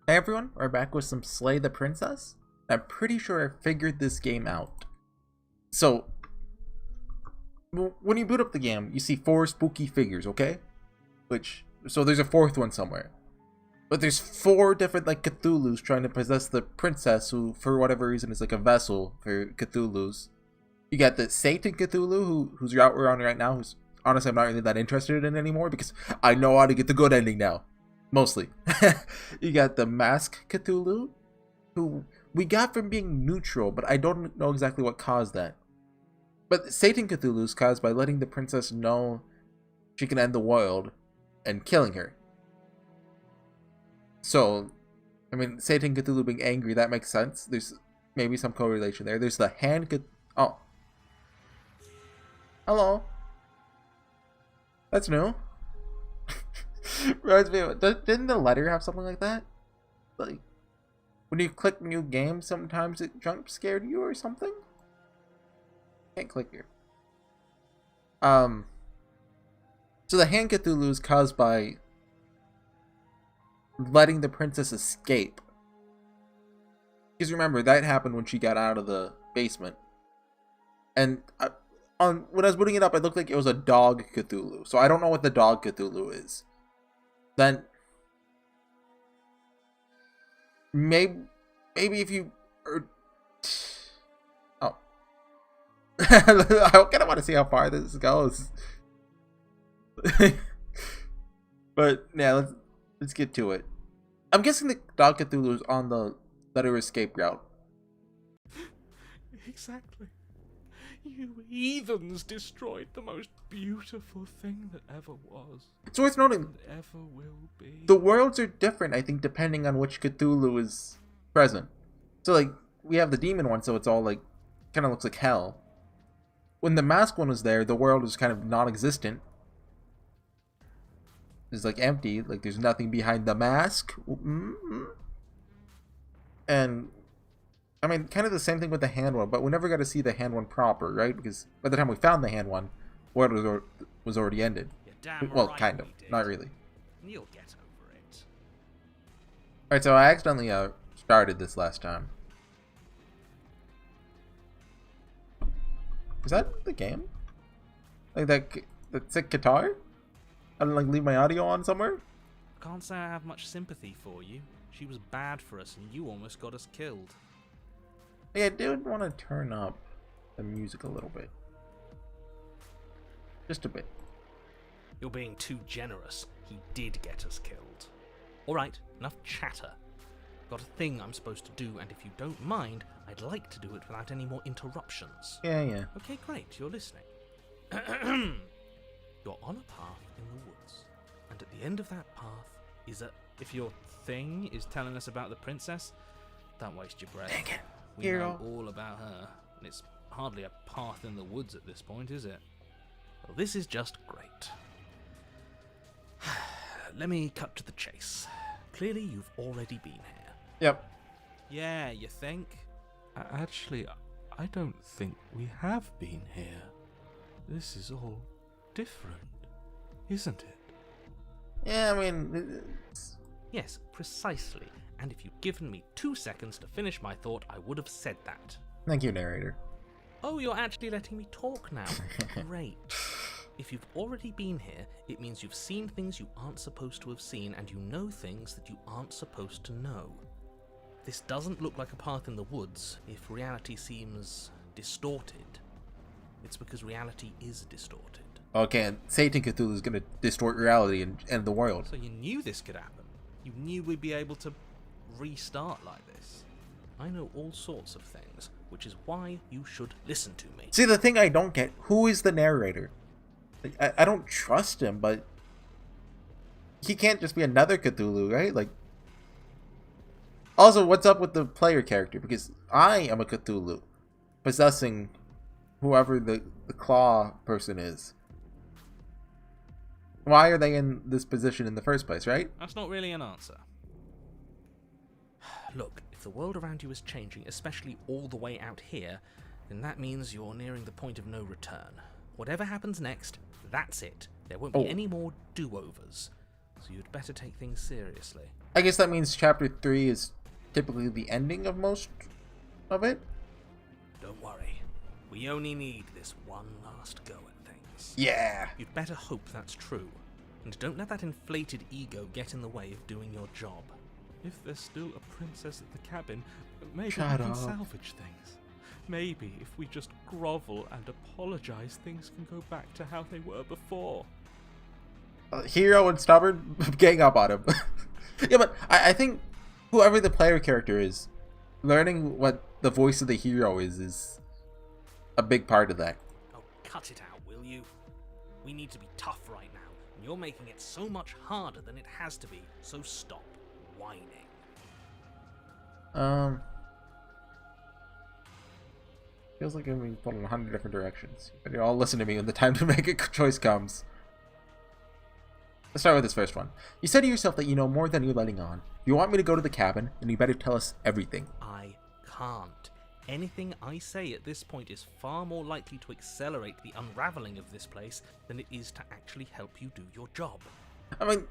Hey everyone, we're back with some Slay the Princess. I'm pretty sure I figured this game out. So, when you boot up the game, you see 4 spooky figures, okay? So there's a 4th one somewhere. But there's 4 different, like, Cthulhu's trying to possess the princess, who, for whatever reason, is like a vessel for Cthulhu's. You got the Satan Cthulhu, who's out around right now, who's, honestly, I'm not really that interested in anymore, because I know how to get the good ending now. Mostly. You got the Mask Cthulhu, who we got from being neutral, but I don't know exactly what caused that. But Satan Cthulhu is caused by letting the princess know she can end the world and killing her. So, I mean, Satan Cthulhu being angry, that makes sense. There's maybe some correlation there. There's the Hand Cthulhu. Oh. Hello. That's new. Reminds me of, didn't the letter have something like that? Like, when you click new game, sometimes it jump scared you or something? Can't click here. So the Hand Cthulhu is caused by letting the princess escape. Because remember, that happened when she got out of the basement. And when I was booting it up, it looked like it was a dog Cthulhu. So I don't know what the dog Cthulhu is. Then maybe if you oh I kind of want to see how far this goes. But yeah, let's get to it. I'm guessing the dog Cthulhu is on the letter escape route. Exactly. You heathens destroyed the most beautiful thing that ever was. It's worth noting And ever will be. the worlds are different, I think, depending on which Cthulhu is present. So, like, we have the demon one, so it's all, like, kind of looks like hell. When the mask one was there, the world was kind of non-existent. It's, like, empty. Like, there's nothing behind the mask. And, I mean, kind of the same thing with the hand one, but we never got to see the hand one proper, right? Because by the time we found the hand one, the world was already ended. You're damn Well, right kind of. we did. Not really. You'll get over it. Alright, so I accidentally started this last time. Is that the game? Like that sick guitar? I didn't like leave my audio on somewhere? I can't say I have much sympathy for you. She was bad for us and you almost got us killed. Yeah, I did want to turn up the music a little bit. Just a bit. You're being too generous. He did get us killed. Alright, enough chatter. Got a thing I'm supposed to do, and if you don't mind, I'd like to do it without any more interruptions. Yeah. Okay, great, you're listening. You're on a path in the woods, and at the end of that path is a... If your thing is telling us about the princess, don't waste your breath. Dang it. We know all about her, and it's hardly a path in the woods at this point, is it? Well, this is just great. Let me cut to the chase. Clearly, you've already been here. Yep. Yeah, you think? Actually, I don't think we have been here. This is all different, isn't it? Yeah, I mean... Yes, precisely. And if you'd given me 2 seconds to finish my thought, I would have said that. Thank you, narrator. Oh, you're actually letting me talk now. Great. If you've already been here, it means you've seen things you aren't supposed to have seen, and you know things that you aren't supposed to know. This doesn't look like a path in the woods if reality seems distorted. It's because reality is distorted. Okay, and Satan Cthulhu is going to distort reality and end the world. So you knew this could happen. You knew we'd be able to restart like this. I know all sorts of things, which is why you should listen to me. See, the thing I don't get, who is the narrator? Like, I don't trust him, but he can't just be another Cthulhu, right? Like, also, what's up with the player character? Because I am a Cthulhu possessing whoever the claw person is. Why are they in this position in the first place, right? That's not really an answer. Look, if the world around you is changing, especially all the way out here, then that means you're nearing the point of no return. Whatever happens next, that's it. There won't be any more do-overs. so you'd better take things seriously. I guess that means chapter 3 is typically the ending of most of it? Don't worry. We only need this one last go at things. Yeah! You'd better hope that's true. And don't let that inflated ego get in the way of doing your job. If there's still a princess at the cabin, maybe Shut we can up. salvage things. Maybe if we just grovel and apologize, things can go back to how they were before. Hero and Stubborn gang up on him. Yeah, but I think whoever the player character is, learning what the voice of the hero is a big part of that. Oh, cut it out, will you? We need to be tough right now, and you're making it so much harder than it has to be, so stop whining. Feels like I'm being pulled in 100 different directions. But you all listen to me when the time to make a choice comes. Let's start with this first one. You said to yourself that you know more than you're letting on. You want me to go to the cabin, and you better tell us everything. I can't. Anything I say at this point is far more likely to accelerate the unraveling of this place than it is to actually help you do your job. I mean,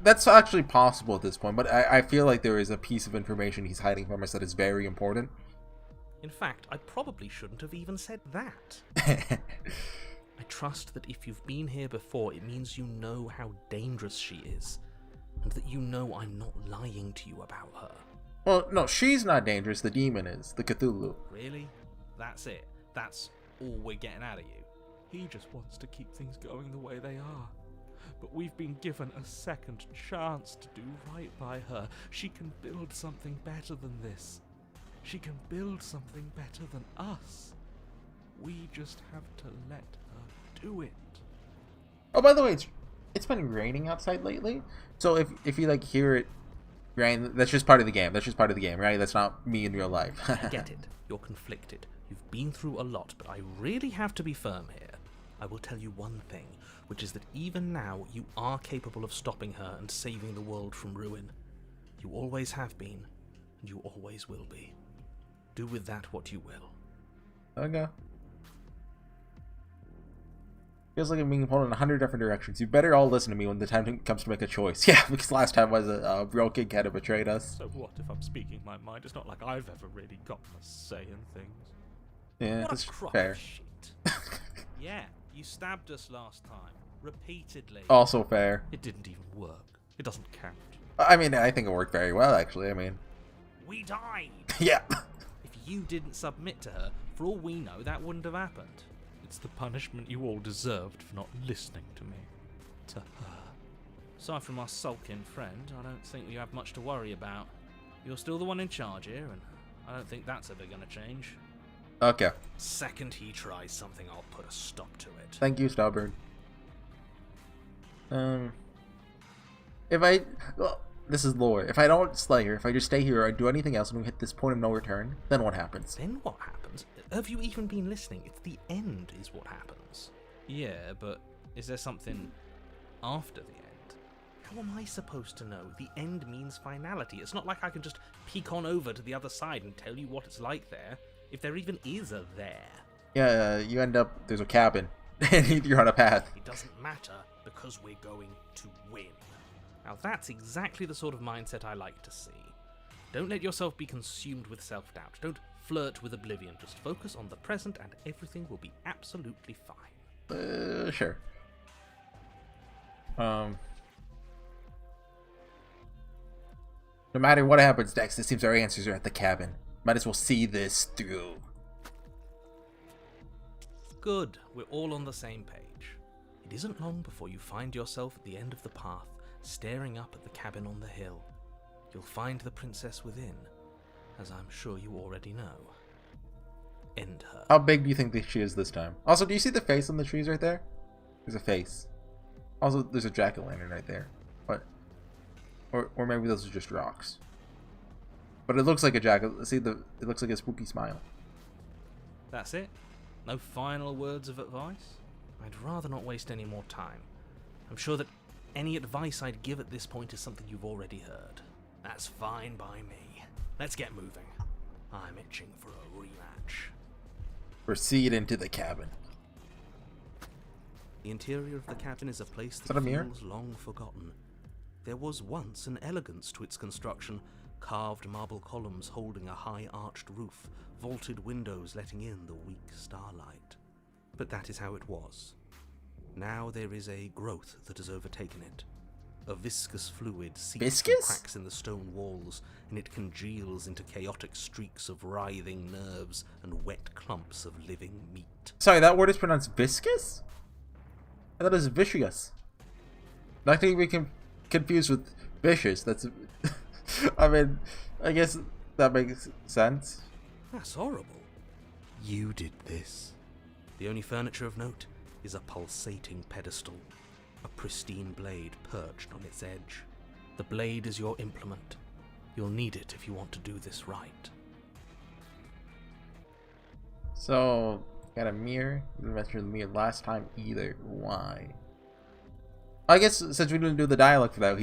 that's actually possible at this point, but I feel like there is a piece of information he's hiding from us that is very important. In fact, I probably shouldn't have even said that. I trust that if you've been here before, it means you know how dangerous she is, and that you know I'm not lying to you about her. Well, no, she's not dangerous, the demon is, the Cthulhu. Really? That's it? That's all we're getting out of you? He just wants to keep things going the way they are. But we've been given a second chance to do right by her. She can build something better than this. She can build something better than us. We just have to let her do it. Oh, by the way, it's been raining outside lately, so if you like hear it rain, that's just part of the game. That's just part of the game, right? That's not me in real life. I get it. You're conflicted. You've been through a lot, but I really have to be firm here. I will tell you one thing, which is that even now you are capable of stopping her and saving the world from ruin. You always have been, and you always will be. Do with that what you will. Okay. Feels like I'm being pulled in 100 different directions. You better all listen to me when the time comes to make a choice. Yeah, because last time was a real kid kind of betrayed us. So what if I'm speaking my mind? It's not like I've ever really got a say in things. Yeah, What that's a crock fair. of shit. Yeah, you stabbed us last time. Repeatedly. Also fair. It didn't even work. It doesn't count. I mean, I think it worked very well, actually. I mean, We died! yeah. If you didn't submit to her, for all we know, that wouldn't have happened. It's the punishment you all deserved for not listening to me. To her. Aside from our sulking friend, I don't think you have much to worry about. You're still the one in charge here, and I don't think that's ever going to change. Okay. Second he tries something, I'll put a stop to it. Thank you, Stubborn. Well, this is lore. If I don't slay her, if I just stay here or do anything else and we hit this point of no return, then what happens? Then what happens? Have you even been listening? It's the end is what happens. Yeah, but is there something after the end? How am I supposed to know? The end means finality. It's not like I can just peek on over to the other side and tell you what it's like there, if there even is a there. Yeah, you end up, there's a cabin, and you're on a path. It doesn't matter, because we're going to win. Now that's exactly the sort of mindset I like to see. Don't let yourself be consumed with self-doubt. Don't flirt with oblivion. Just focus on the present and everything will be absolutely fine. Sure. No matter what happens next, it seems our answers are at the cabin. Might as well see this through. Good, we're all on the same page. It isn't long before you find yourself at the end of the path, staring up at the cabin on the hill. You'll find the princess within, as I'm sure you already know. End her. How big do you think she is this time? Also, do you see the face on the trees right there? There's a face. Also, there's a jack-o'-lantern right there. What? Or maybe those are just rocks. But it looks like a it looks like a spooky smile. That's it? No final words of advice? I'd rather not waste any more time. I'm sure that any advice I'd give at this point is something you've already heard. That's fine by me. Let's get moving. I'm itching for a rematch. Proceed into the cabin. The interior of the cabin is a place that that a mirror? feels long forgotten. There was once an elegance to its construction, carved marble columns holding a high arched roof, vaulted windows letting in the weak starlight. But that is how it was. Now there is a growth that has overtaken it. A viscous fluid seeps from cracks in the stone walls, and it congeals into chaotic streaks of writhing nerves and wet clumps of living meat. Sorry, that word is pronounced viscous? I thought it was vicious. Not to be confused with vicious. That's... I mean, I guess that makes sense. That's horrible. You did this. The only furniture of note is a pulsating pedestal, a pristine blade perched on its edge. The blade is your implement. You'll need it if you want to do this right. So, got a mirror. You didn't mention the mirror last time either. Why? I guess since we didn't do the dialogue for that,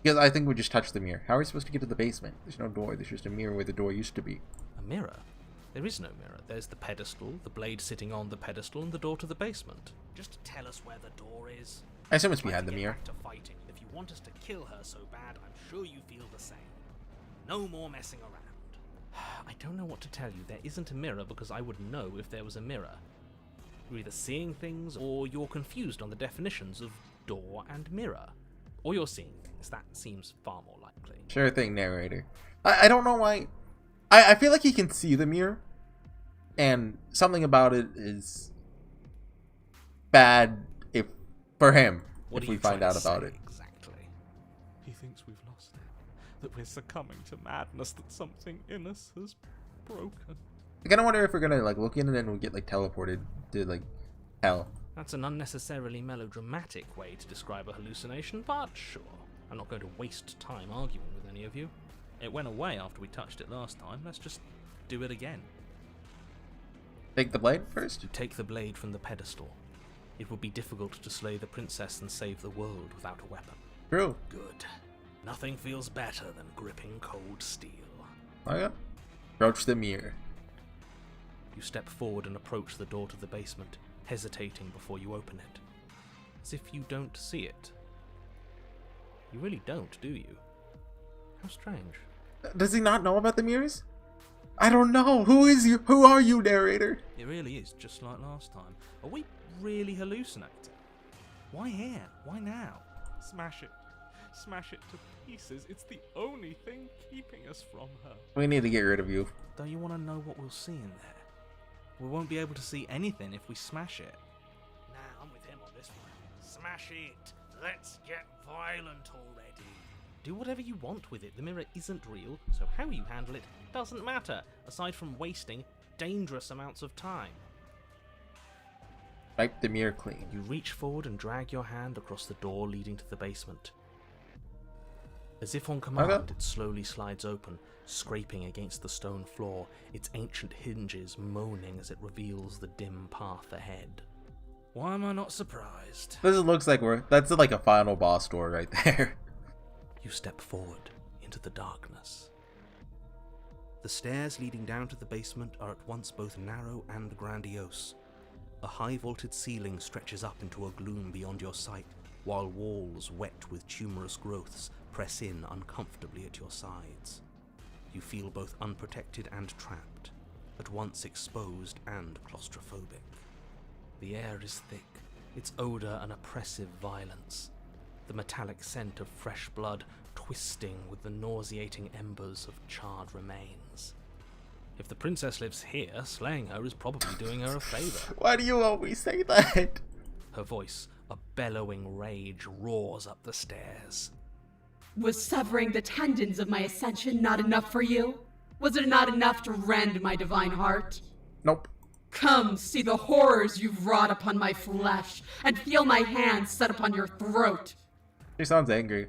because I think we just touched the mirror. How are we supposed to get to the basement? There's no door. There's just a mirror where the door used to be. A mirror? There is no mirror. There's the pedestal, the blade sitting on the pedestal, and the door to the basement. Just tell us where the door is. I assume it's behind the mirror. Back to fighting. If you want us to kill her so bad, I'm sure you feel the same. No more messing around. I don't know what to tell you. There isn't a mirror because I would know if there was a mirror. You're either seeing things or you're confused on the definitions of door and mirror. Or you're seeing things. That seems far more likely. Sure thing, narrator. I don't know why. I feel like he can see the mirror, and something about it is bad for him if we find out about it. Exactly. He thinks we've lost it, that we're succumbing to madness, that something in us has broken. I kind of wonder if we're gonna like look in and then we get like teleported to like hell. That's an unnecessarily melodramatic way to describe a hallucination, but sure. I'm not going to waste time arguing with any of you. It went away after we touched it last time. Let's just do it again. Take the blade first? You take the blade from the pedestal. It would be difficult to slay the princess and save the world without a weapon. True. Good. Nothing feels better than gripping cold steel. Okay. Approach the mirror. You step forward and approach the door to the basement, hesitating before you open it. As if you don't see it. You really don't, do you? How strange. Does he not know about the mirrors? I don't know. Who is you? Who are you, narrator? It really is just like last time. Are we really hallucinating? Why here? Why now? Smash it. Smash it to pieces. It's the only thing keeping us from her. We need to get rid of you. Don't you want to know what we'll see in there? We won't be able to see anything if we smash it. Nah, I'm with him on this one. Smash it. Let's get violent already. Do whatever you want with it. The mirror isn't real, so how you handle it doesn't matter, aside from wasting dangerous amounts of time. Wipe the mirror clean. You reach forward and drag your hand across the door leading to the basement. As if on command, it slowly slides open, scraping against the stone floor, its ancient hinges moaning as it reveals the dim path ahead. Why am I not surprised? This looks like that's like a final boss door right there. You step forward into the darkness. The stairs leading down to the basement are at once both narrow and grandiose. A high-vaulted ceiling stretches up into a gloom beyond your sight, while walls wet with tumorous growths press in uncomfortably at your sides. You feel both unprotected and trapped, at once exposed and claustrophobic. The air is thick, its odor an oppressive violence, the metallic scent of fresh blood twisting with the nauseating embers of charred remains. If the princess lives here, slaying her is probably doing her a favor. Why do you always say that? Her voice, a bellowing rage, roars up the stairs. Was severing the tendons of my ascension not enough for you? Was it not enough to rend my divine heart? Nope. Come, see the horrors you've wrought upon my flesh, and feel my hands set upon your throat. She sounds angry.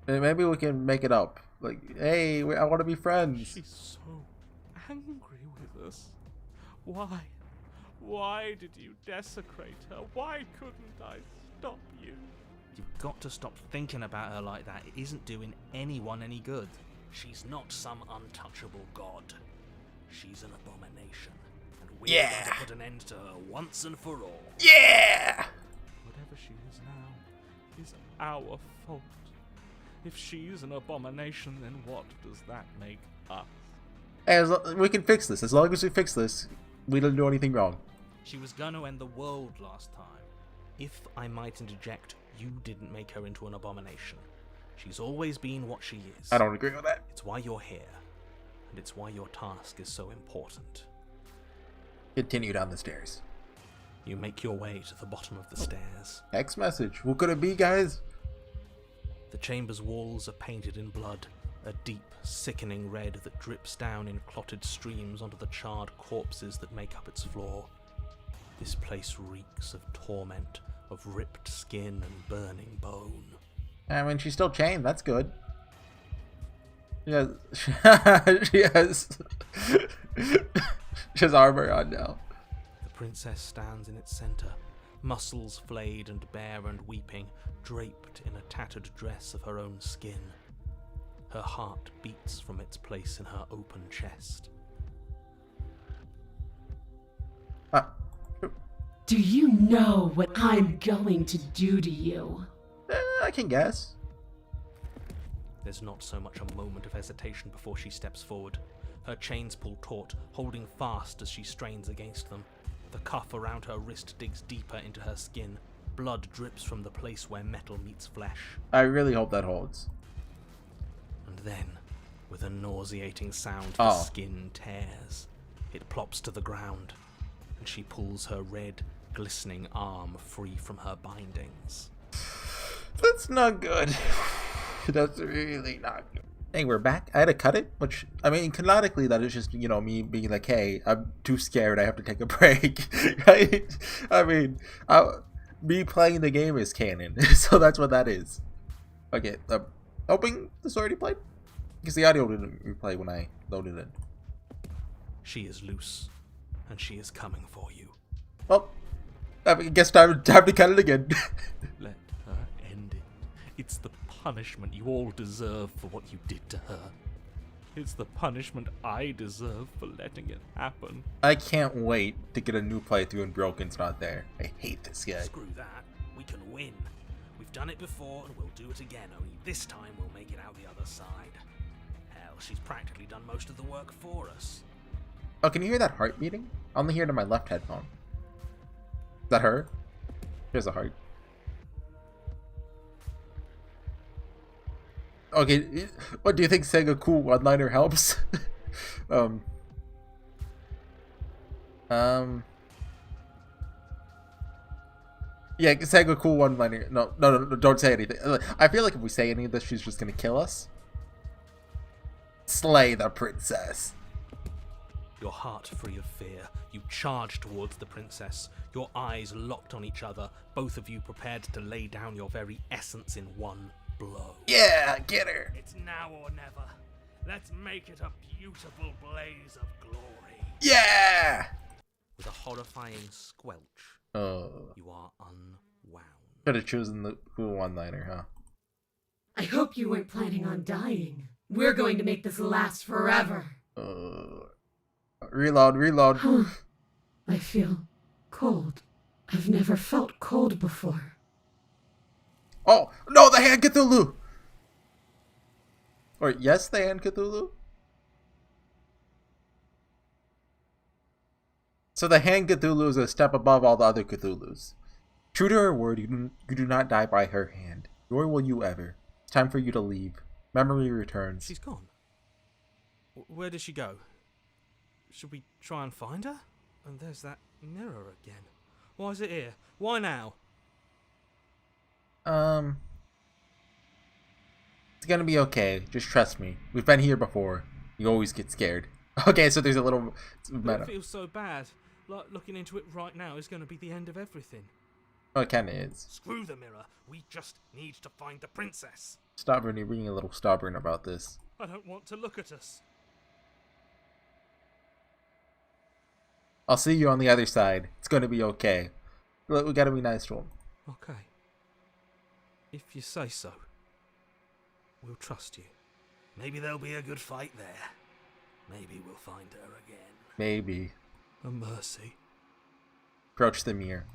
Maybe we can make it up. Like, hey, I want to be friends. She's so angry with us. Why? Why did you desecrate her? Why couldn't I stop you? You've got to stop thinking about her like that. It isn't doing anyone any good. She's not some untouchable god. She's an abomination, and We're going to put an end to her once and for all. Yeah! Whatever she is now is our fault. If she's an abomination, then what does that make us? We can fix this. As long as we fix this, we don't do anything wrong. She was going to end the world last time. If I might interject, you didn't make her into an abomination. She's always been what she is. I don't agree with that. It's why you're here, and it's why your task is so important. Continue down the stairs. You make your way to the bottom of the stairs. X message. What could it be, guys? The chamber's walls are painted in blood, a deep, sickening red that drips down in clotted streams onto the charred corpses that make up its floor. This place reeks of torment, of ripped skin and burning bone. I mean, she's still chained. That's good. She has she has armor on now. The princess stands in its center, muscles flayed and bare and weeping, draped in a tattered dress of her own skin. Her heart beats from its place in her open chest. Do you know what I'm going to do to you? I can guess. There's not so much a moment of hesitation before she steps forward. Her chains pull taut, holding fast as she strains against them. The cuff around her wrist digs deeper into her skin. Blood drips from the place where metal meets flesh. I really hope that holds. And then, with a nauseating sound, the skin tears. It plops to the ground, and she pulls her red, glistening arm free from her bindings. That's not good. That's really not good. Hey, we're back. I had to cut it, which, I mean, canonically, that is just, you know, me being like, hey, I'm too scared, I have to take a break, right? I mean, me playing the game is canon, so that's what that is. Okay, hoping this already played? Because the audio didn't replay when I loaded it. She is loose, and she is coming for you. Well, I guess time to cut it again. Let her end it. It's the punishment you all deserve for what you did to her. It's the punishment I deserve for letting it happen. I can't wait to get a new playthrough and Broken's not there. I hate this guy. Screw that. We can win. We've done it before and we'll do it again, only this time we'll make it out the other side. Hell, she's practically done most of the work for us. Oh, can you hear that heart beating? I only hear it in my left headphone. Is that her? There's a heart. Okay, what do you think saying a cool one-liner helps? Yeah, saying a cool one-liner. No, don't say anything. I feel like if we say any of this, she's just gonna kill us. Slay the princess. Your heart free of fear, you charge towards the princess, your eyes locked on each other, both of you prepared to lay down your very essence in one blow. Yeah, get her. It's now or never. Let's make it a beautiful blaze of glory. Yeah! With a horrifying squelch, you are unwound. Could have chosen the cool one-liner, huh? I hope you weren't planning on dying. We're going to make this last forever. Reload. I feel cold. I've never felt cold before. Oh, no, the hand Cthulhu! Or, yes, the hand Cthulhu? So the hand Cthulhu is a step above all the other Cthulhus. True to her word, you do not die by her hand. Nor will you ever. It's time for you to leave. Memory returns. She's gone. Where did she go? Should we try and find her? And there's that mirror again. Why is it here? Why now? It's gonna be okay. Just trust me. We've been here before. You always get scared. Okay, so there's a little meta. It feels so bad. Like looking into it right now is going to be the end of everything. Oh, it kinda is. Screw the mirror. We just need to find the princess. Stubborn, you're being a little stubborn about this. I don't want to look at us. I'll see you on the other side. It's gonna be okay. We gotta be nice to him. Okay. If you say so. We'll trust you. Maybe there'll be a good fight there. Maybe we'll find her again. Maybe. a mercy. Approach the mirror.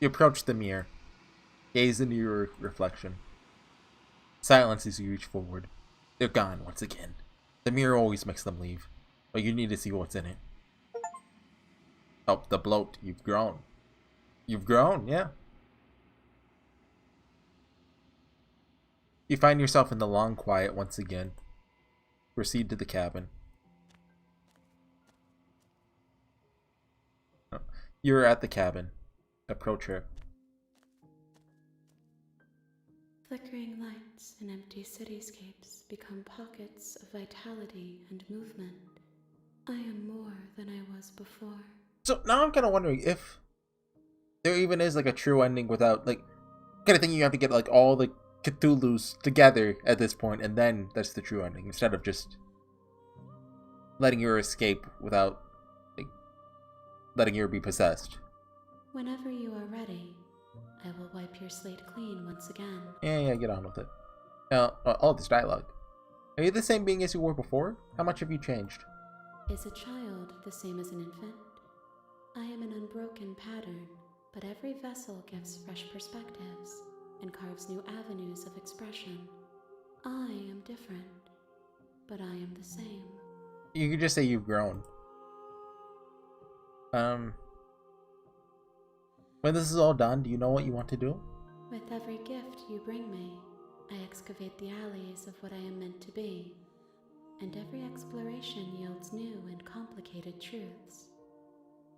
You approach the mirror. Gaze into your reflection. Silence as you reach forward. They're gone once again. The mirror always makes them leave, but you need to see what's in it. Oh, the bloat. You've grown. You've grown, yeah. You find yourself in the long quiet once again. Proceed to the cabin. Oh, you're at the cabin. Approach her. Flickering lights in empty cityscapes become pockets of vitality and movement. I am more than I was before. So now I'm kind of wondering if there even is like a true ending without like kind of thinking you have to get like all the Cthulhu's together at this point, and then that's the true ending instead of just letting her escape without like letting her be possessed. Whenever you are ready, I will wipe your slate clean once again. Yeah, get on with it. Now, all this dialogue. Are you the same being as you were before? How much have you changed? Is a child the same as an infant? I am an unbroken pattern, but every vessel gives fresh perspectives and carves new avenues of expression. I am different, but I am the same. You could just say you've grown. When this is all done, do you know what you want to do? With every gift you bring me, I excavate the alleys of what I am meant to be, and every exploration yields new and complicated truths.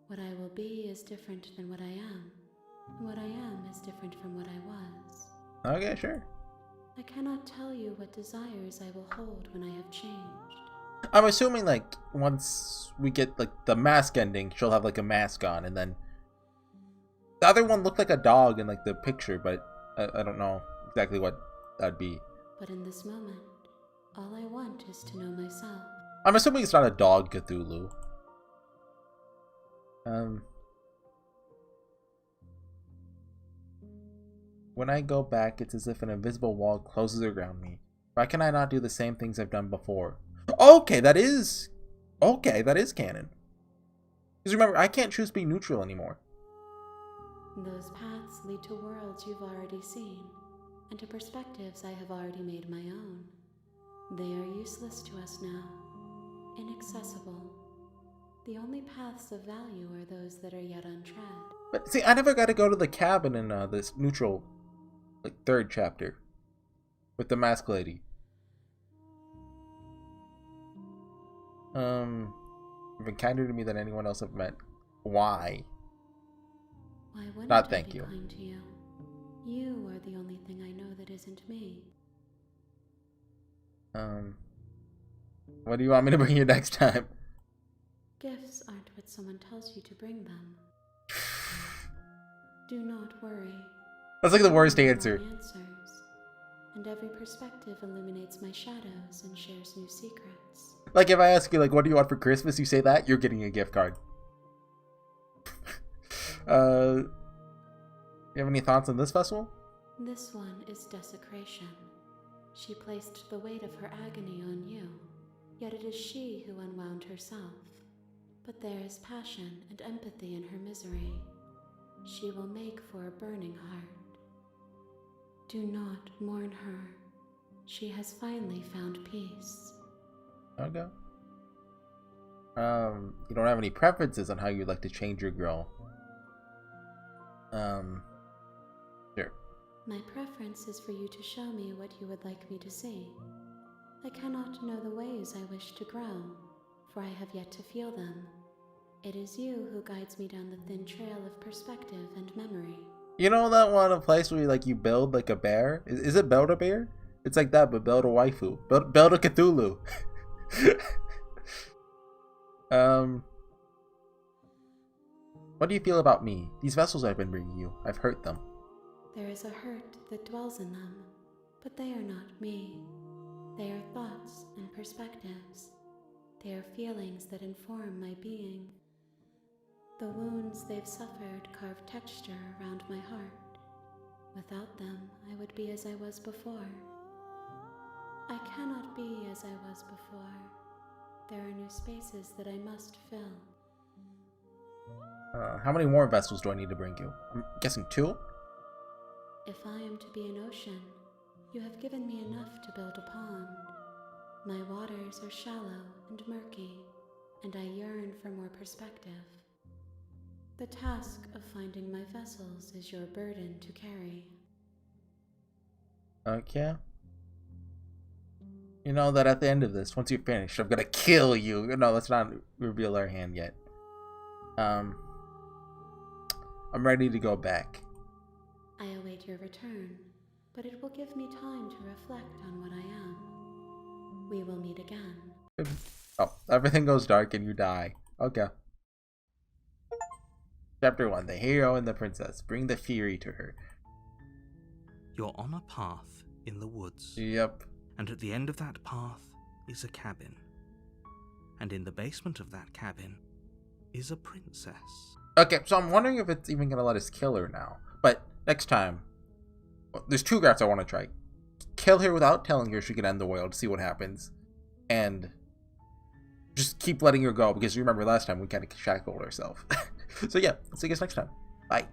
What I will be is different than what I am, and what I am is different from what I was. Okay, sure. I cannot tell you what desires I will hold when I have changed. I'm assuming like once we get like the mask ending, she'll have like a mask on, and then the other one looked like a dog in like the picture, but I don't know exactly what that'd be. But in this moment, all I want is to know myself. I'm assuming it's not a dog Cthulhu. When I go back, it's as if an invisible wall closes around me. Why can I not do the same things I've done before? Okay, that is canon. Because remember, I can't choose to be neutral anymore. Those paths lead to worlds you've already seen, and to perspectives I have already made my own. They are useless to us now, inaccessible. The only paths of value are those that are yet untread. But see, I never got to go to the cabin in this neutral, like, third chapter with the mask lady. You've been kinder to me than anyone else I've met. Why? Why wouldn't Not I thank be you. kind to you? You are the only thing I know that isn't me. What do you want me to bring you next time? Gifts aren't what someone tells you to bring them. Do not worry. That's like the worst There are answer. more answers, and every perspective illuminates my shadows and shares new secrets. Like if I ask you like, what do you want for Christmas? You say that, you're getting a gift card. You have any thoughts on this vessel? This one is desecration. She placed the weight of her agony on you, yet it is she who unwound herself. But there is passion and empathy in her misery. She will make for a burning heart. Do not mourn her. She has finally found peace. Okay. You don't have any preferences on how you'd like to change your girl. Sure. My preference is for you to show me what you would like me to see. I cannot know the ways I wish to grow, for I have yet to feel them. It is you who guides me down the thin trail of perspective and memory. You know that one a place where you build like a bear? Is it Build a Bear? It's like that, but build a waifu. Build a Cthulhu. What do you feel about me? These vessels I've been bringing you, I've hurt them. There is a hurt that dwells in them, but they are not me. They are thoughts and perspectives. They are feelings that inform my being. The wounds they've suffered carve texture around my heart. Without them, I would be as I was before. I cannot be as I was before. there are new spaces that I must fill. How many more vessels do I need to bring you? I'm guessing 2? If I am to be an ocean, you have given me enough to build a pond. My waters are shallow and murky, and I yearn for more perspective. The task of finding my vessels is your burden to carry. Okay. You know that at the end of this, once you're finished, I'm gonna kill you. No, let's not reveal our hand yet. I'm ready to go back. I await your return, but it will give me time to reflect on what I am. We will meet again. Oh, everything goes dark and you die. Okay. Chapter 1, The Hero and the Princess. Bring the fury to her. You're on a path in the woods. Yep. And at the end of that path is a cabin. And in the basement of that cabin is a princess. Okay, so I'm wondering if it's even gonna let us kill her now. But next time, well, there's 2 routes I want to try. Kill her without telling her she can end the world, see what happens. And just keep letting her go, because you remember last time we kind of shackled ourselves. So yeah, see you guys next time. Bye.